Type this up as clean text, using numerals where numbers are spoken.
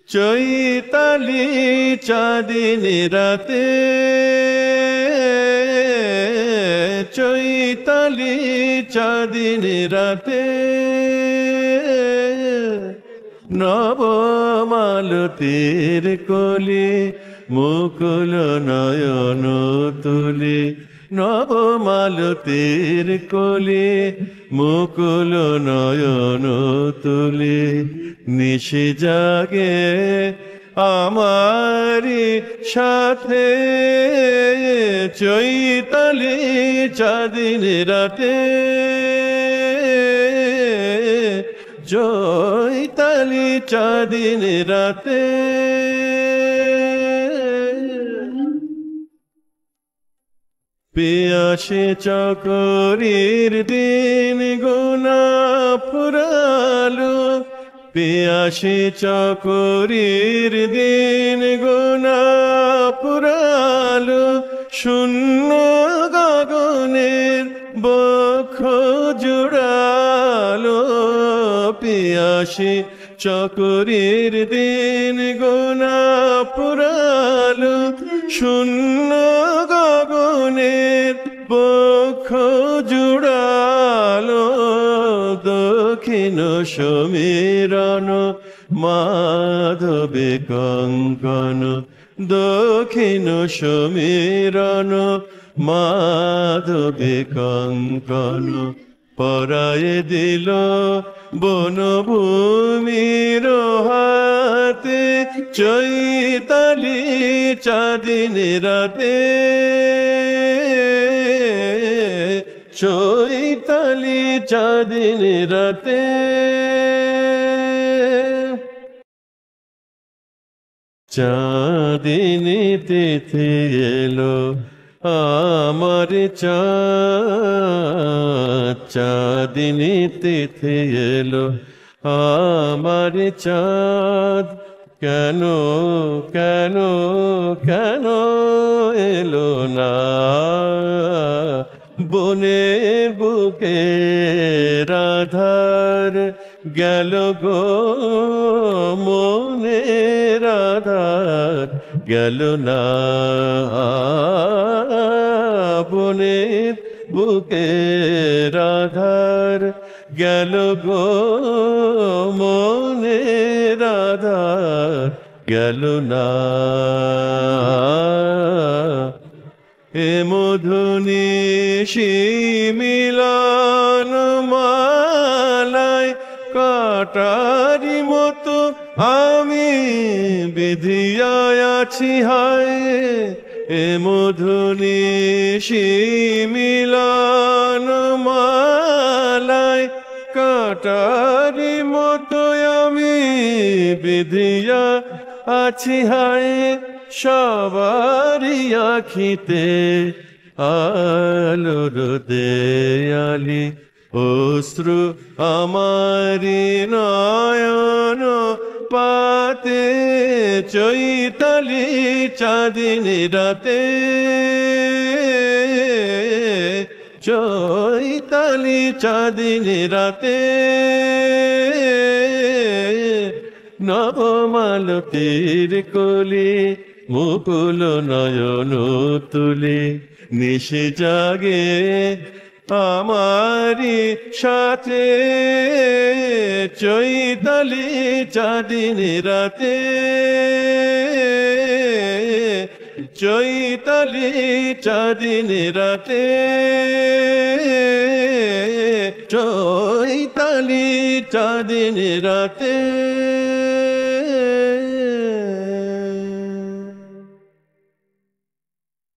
চৈতালি চাঁদিনী রাতে, চৈতালি চাঁদিনী রাতে, নবমালতীর কোলে মুকুল নয়ন তুলে, নবমালতীর কোলে মুকুল নয়ন তুলে, নিশি জাগে আমারি সাথে, চৈতালি চাঁদিনী রাতে, চৈতালি চাঁদিনী রাতে। পিয়াসে চকরির দিন গোনা ফুরালো, পিয়াসে চকরির দিন গোনা ফুরালো, শূন্য গগনের বক্ষ জুড়ালো, পিয়াসে চকরির দিন গোনা ফুরালো, শূন্য গগনের বক্ষ জুড়ালো, দক্ষিণ সমীরণ মাধবে কঙ্কন, দক্ষিণ সমীরণ মাধবে কঙ্কন, পরায়ে দিল বনভূমির হাতে, চৈতালি চাঁদিনী রাতে, চৈতালি চাঁদিনী রাতে। চাঁদিনী তিথি এলো আমার চাঁদ, চাঁদিনী তিথি এলো আমার চাঁদ, কেন কেন কেন এলো না বনের বুকে রাধার, গেল গো মনের আধার, গেল না বনের বুকে রাধার, গেল গো মনের আধার, গেল না। এ মধুনিশি মিলন মালায় কাটারি মতো আমি বিধিয়া আছি হায়, এ মধুনিশি মিলন মালায় কাটারি মতো আমি বিধিয়া আছি হায়, সবারই আখিতে আলোর দেয়ালি অশ্রু আমারি নয়ন পাতে, চৈতালি চাঁদিনী রাতে, চৈতালি চাঁদিনী রাতে, নবমালতীর কোলে মুকুল নয়ন তুলে, নিশি জাগে আমারি সাথে, চৈতালি চাঁদিনী রাতে, চৈতালি চাঁদিনী রাতে, চৈতালি চাঁদিনী রাতে।